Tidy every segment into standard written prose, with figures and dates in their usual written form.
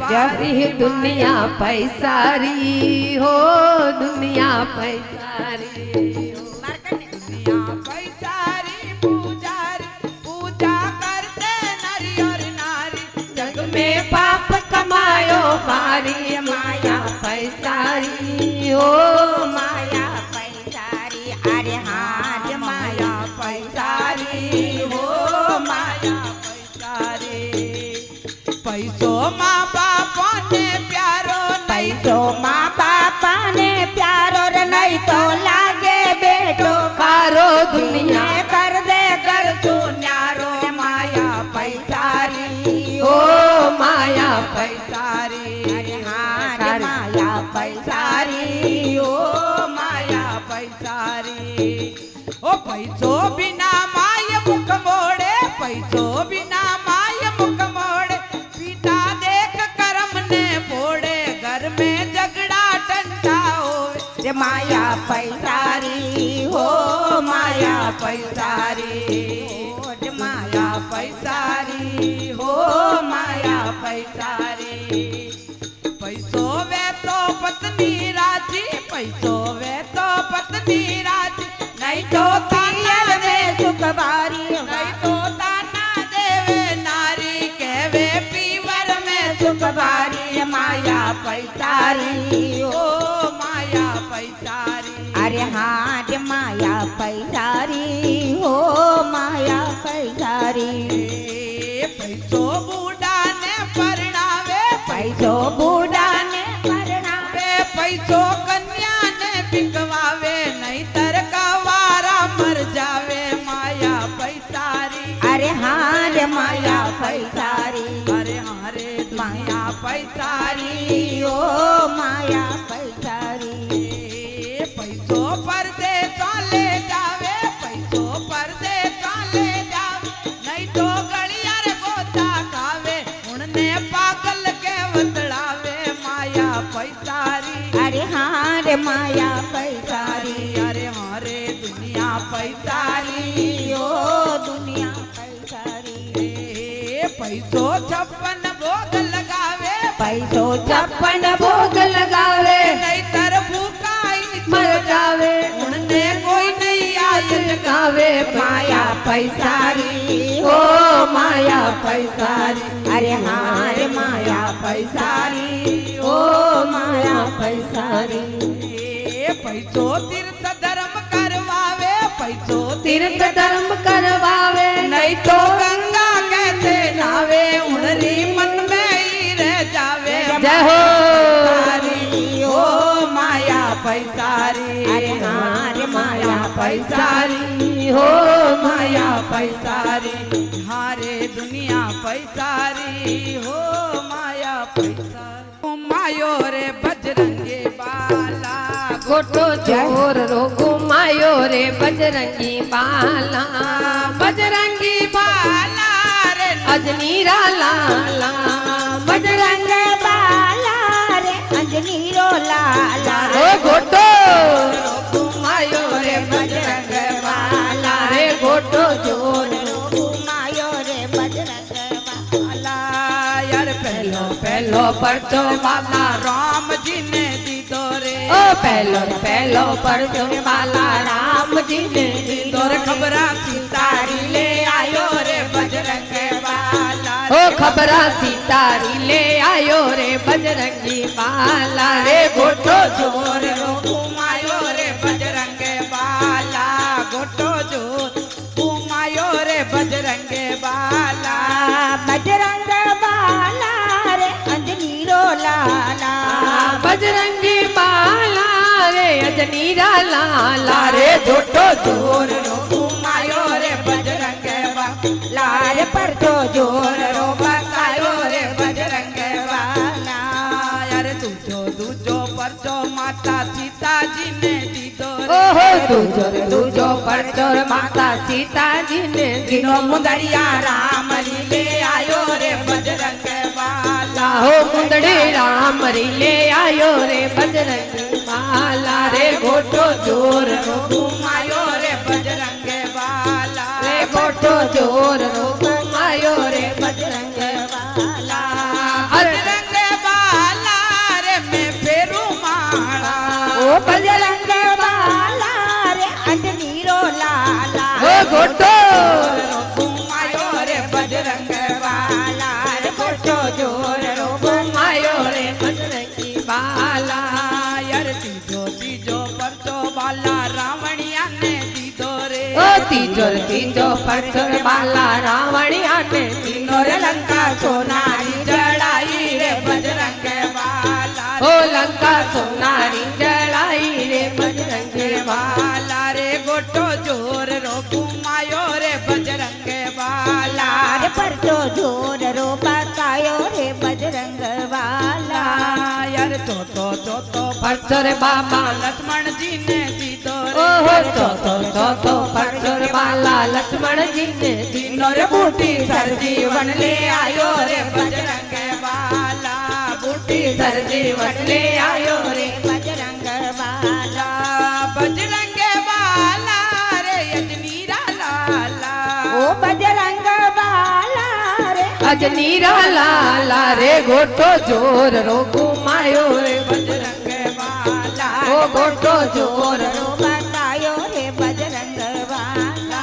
बारी दुनिया पैसारी हो दुनिया पैसारी दुनिया पैसारी पूजारी पूजा करते नरी और नारी जग में पाप कमायो बारी माया पैसारी हो माया पैसारी अरे हाँ माया पैसारी हो माया पैसारी पैसो माँ बापा ने प्यारो पैसो माँ बापा ने प्यारो रे नहीं तो लागे बेटो कारो दुनिया कर दे कर तू न्यारो माया पैसारी हो माया पैसारी अरे हाँ माया पैसारी ओ माया पैसारी ओ पैसो बिना माय मुख मोड़े पैसो बिना माय मुख मोड़े पिता देख कर्म ने फोड़े घर में झगड़ा टंटा होवे माया पैसारी हो माया पैसारी माया पैसारी हो माया पैसारी पैसो वे तो पत्नी राजी पैसो वे तो पत्नी राजी नहीं तो ताना दे सुख बारी नहीं तो ताना देवे नारी कहवे पीवर में सुख बारी माया पैसारी ओ माया पैसारी अरे हाँ रे माया पैसारी हो माया पैसारी पैसो बूढ़ा ने परणावे पैसो बूढ़ा ने परणावे पैसो कन्या ने बिकवावे नहीं तर कवारा मर जावे माया पैसारी अरे हाँ रे माया पैसारी अरे हाँ रे माया पैसारी ओ माया पैसारी पैसो परदेस ले जावे पैसो परदेस ले जावे नहीं तो गलियार गोता खावे उनने पागल के बतलावे माया पैसारी अरे हाँ रे माया पैसारी अरे हाँ रे दुनिया पैसारी ओ दुनिया पैसारी पैसो छप्पन भोग लगावे पैसो छप्पन भोग लगावे नहीं तर भूखा मर जावे उनने कोई नहीं आयत गावे माया पैसारी हो माया पैसारी अरे हाँ रे माया पैसारी हो माया पैसारी पैसो तीर्थ धर्म करवावे पैसो तीर्थ धर्म करवावे नहीं तो गंगा कैसे नावे उनरी मन में ही रह जावे जय हो ओ माया पैसारी अरे हाँ रे माया पैसारी हो माया पैसारी हारे दुनिया पैसारी हो माया पैसारी ओ मायो रे बजरंगी बाला गोटो जोर रो घुमायो रे बजरंगी बाला बजरंगी बाला रे अजनीरा लाला बजरंग बाला रे अंजनीरो लाला रे गोटो घुमायो रे बजरंग बाला रे गोटो जोर घुमायो रे बजरंग बाला यार पहलो पहलो परचो बाला राम जी ने दीदो रे ओ पहलो पहलो परचो बाला राम जी ने दीदो रे खबरा सितारी ले आयो रे बजरंग बाला ओ खबरा सितारी ले आयो रे बजरंगी बाला रे गोटो जोर घुमायो रे बजरंग बाला गोटो जोर घुमायो रे बजरंग बाला बजरंग बाला रे अंजनीरो लाला बजरंगी बाला रे अजनीरा लाला रे गोटो जोर घुमायो रे बजरंग बाला रे पर जोर रो बकायो रे बजरंग बाला यार दूजो परचो माता सीता जी ने दीदो ओहो दूजो परचोर माता सीता जी ने दिनो मुंदरिया राम ले आयो रे बजरंग बाला हो मुंदड़ी राम ले आयो रे बजरंगी बाला रे गोटो जोर घुमायो रे बजरंग बाला रे गोटो जोर घुमायो रे बजरंग बाला बजरंग तीजो परचोर बाला रावणिया ने तीनों रे लंका सोनारी जड़ाई रे बजरंग बाला ओ लंका सोनारी जलाई रे बजरंग बाला रे गोटो जोर रो घुमायो रे बजरंग बाला रे परचो जोर रो बतायो रे बजरंग बाला यार तो परचोर बाबा लक्ष्मण जी ने दीदो ओहो तो परचोर बाला लक्ष्मण जी ने तीनों रे बूटी सरजीवन ले आयो रे बजरंग बाला बूटी सरजीवन ले आयो रे बजरंग बाला बजरंग बाला रे अजनीरा लाला ओ बजरंग बाला रे अजनीरा लाला रे गोटो जोर रो घुमायो रे बजरंग बाला ओ गोटो जोर रो बतायो रे बजरंग बाला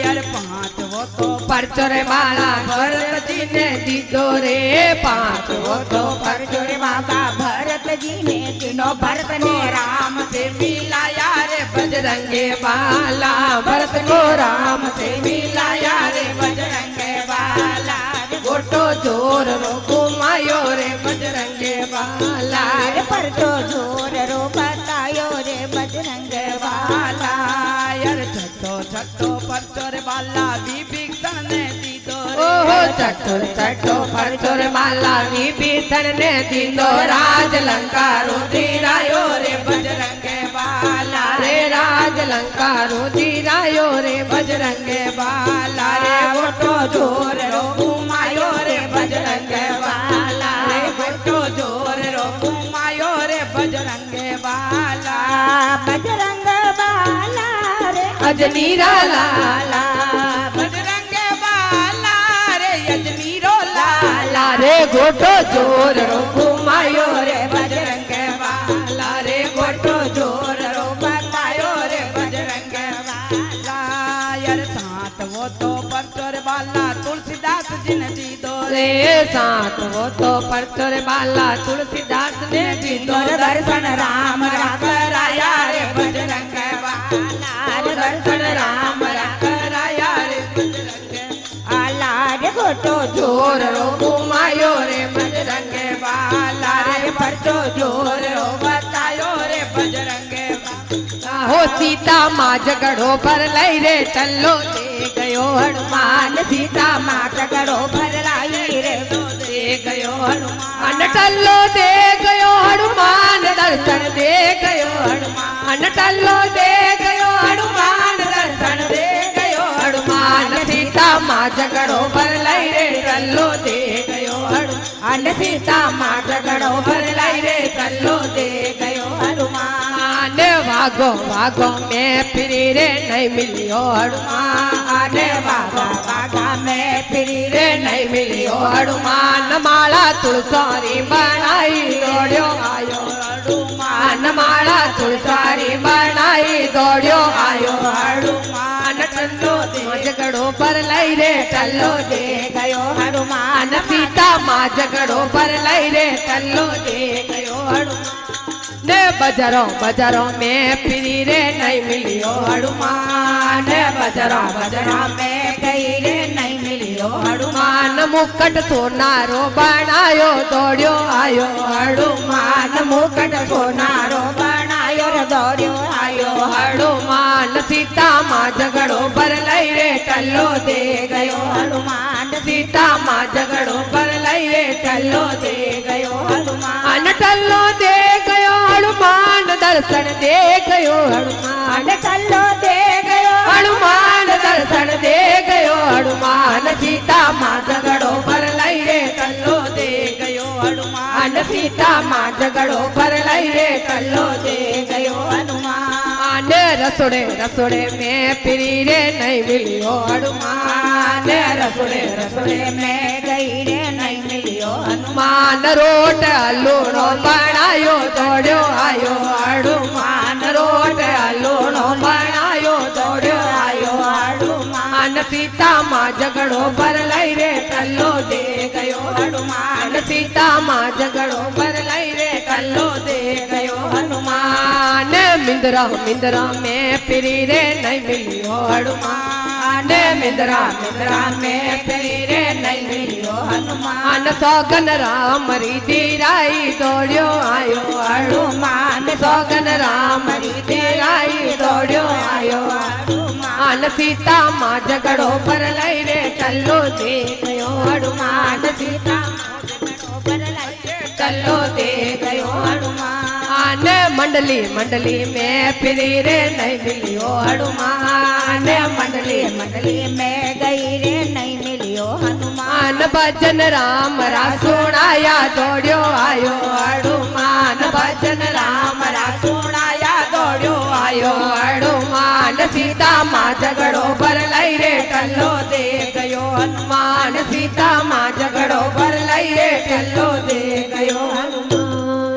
यार पांच वो तो परचोर बाला भरत जी ने दीदो रे पांच वो तो परचोर बाबा भरत जी ने तीनों भरत ने राम से मिलाया रे बजरंग बाला भरत को राम से मिलाया रे बजरंग बाला गोटो जोर रो घुमायो रे बजरंग बाला रे परचो जोर रो बतायो रे बजरंग बाला यार छठो परचोर बाला विभीषण ने दीदो ओहो छठो परचोर बाला विभीषण ने दीदो राज लंका रुधिरायो रे बजरंग बाला रे राज लंका रुधिरायो रे बजरंग बाला रे गोटो जोर रो घुमायो रे बजरंग बाला रे गोटो जोर रो घुमायो रे बजरंग बाला बजरंग बाला रे अजनीरा लाला बजरंग बाला रे अजनीरो लाला रे गोटो जोर रो घुमायो रे बजरंग बाला रे गोटो जोर रो बतायो रे बजरंग बाला यार साथ वो तो परचोर बाला तुलसीदास जी ने दीदो रे साथ वो तो परचोर बाला तुलसीदास ने दीदो दर्शन राम कराया रे बजरंग बाला दर्शन राम कराया रे बजरंग आला रे गोटो जोर रो घुमायो रे बजरंग बाला रे परचो जोर रो बतायो रे बजरंग हो सीता माँ झगड़ो पर लई रे टल्लो दे गयो हनुमान सीता माँ झगड़ो भर लाई रे दे गयो हनुमान टल्लो दे गयो हनुमान दर्शन दे गयो हनुमान टल्लो दे गयो हनुमान दर्शन दे गयो हनुमान सीता माँ झगड़ो पर लई रे टल्लो दे गयो हनुमान सीता माँ झगड़ो पर लई रे टल्लो दे गयो हनुमान भागो भागो मैं फिरी रे नहीं मिलियो हनुमान भागा मैं फिरी रे नहीं मिलियो हनुमान माला तुलसारी बनाई दौड़ियो आयो हनुमान माला तुलसारी बनाई दौड़ियो आयो हनुमान टल्लो दे झगड़ो पर लई रे टल्लो दे गयो हनुमान सीता माँ झगड़ो पर लई रे टल्लो दे गयो हनुमान ने बजरो में फिरी रे नहीं मिलियो हनुमान बजरो में गई रे नहीं मिलियो हनुमान मुकुट सोनारो बनायो दौड़ियो आयो हनुमान मुकुट सोनारो बनायो रे दौड़ियो आयो हनुमान सीता माँ झगड़ो पर लई रे टल्लो दे गयो हनुमान सीता माँ झगड़ो पर लई रे टल्लो दे गयो हनुमान टल्लो दे गयो हनुमान दर्शन दे गयो हनुमान टल्लो दे गयो हनुमान दर्शन दे गयो हनुमान सीता माँ झगड़ो पर लई रे टल्लो दे गयो हनुमान सीता माँ झगड़ो पर लई रे टल्लो दे गयो हनुमान रसोड़े में फिरी रे नहीं मिलियो हनुमान रसोड़े में गई रे नहीं मिलियो हनुमान रोट लूणो बनायो दौड़ियो आयो हनुमान रोट लूणो बनायो दौड़ियो आयो हनुमान सीता माँ झगड़ो पर लई रे टल्लो दे गयो हनुमान सीता माँ झगड़ो पर लई रे टल्लो दे गयो हनुमान मिंदरा मिंदरा में फिरी रे नहीं मिलियो हनुमान मिंदरा मिंदरा में फिरी रे नहीं मिलियो हनुमान सौगन राम रीति राई दौड़ियो आयो हनुमान सौगन राम रीति राई दौड़ियो आयो हनुमान सीता माँ झगड़ो पर लई रे चलो दे गयो हनुमान सीता चलो दे गयो हनुमान मंडली मंडली में फिरी रे नहीं मिलियो हनुमान मंडली मंडली में गई रे नहीं मिलियो हनुमान भजन राम रा सुनाया दौड़ियो आयो हनुमान भजन राम रा सुनाया दौड़ियो आयो हनुमान सीता माँ झगड़ो